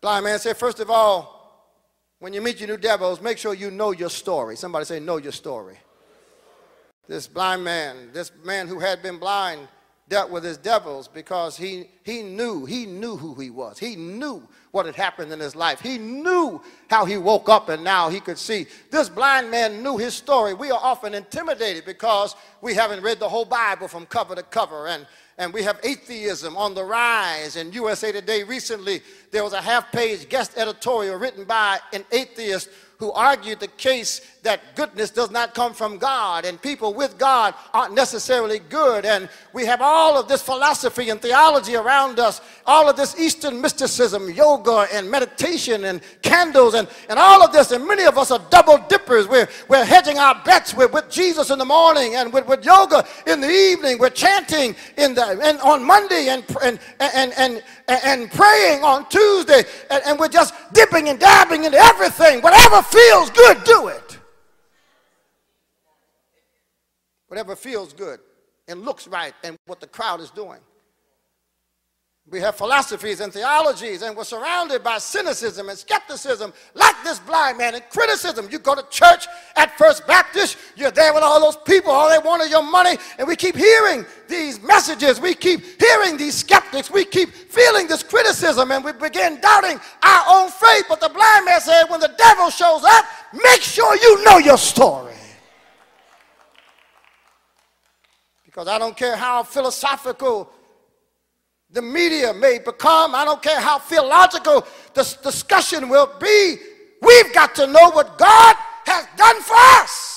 Blind man said, first of all, when you meet your new devils, make sure you know your story. Somebody say, know your story. This blind man, this man who had been blind, dealt with his devils because he knew who he was. He knew what had happened in his life. He knew how he woke up and now he could see. This blind man knew his story. We are often intimidated because we haven't read the whole Bible from cover to cover, and we have atheism on the rise. In USA Today recently, there was a half-page guest editorial written by an atheist who argued the case that goodness does not come from God and people with God aren't necessarily good. And we have all of this philosophy and theology around us, all of this Eastern mysticism, yoga and meditation and candles and all of this. And many of us are double dippers. We're hedging our bets with Jesus in the morning and with yoga in the evening. We're chanting on Monday and praying on Tuesday. And we're just dipping and dabbing into everything. Whatever feels good, do it. Whatever feels good and looks right and what the crowd is doing. We have philosophies and theologies, and we're surrounded by cynicism and skepticism like this blind man, and criticism. You go to church at First Baptist, you're there with all those people, all they want is your money, and we keep hearing these messages. We keep hearing these skeptics. We keep feeling this criticism, and we begin doubting our own faith. But the blind man said, when the devil shows up, make sure you know your story. Because I don't care how philosophical the media may become, I don't care how theological this discussion will be, we've got to know what God has done for us.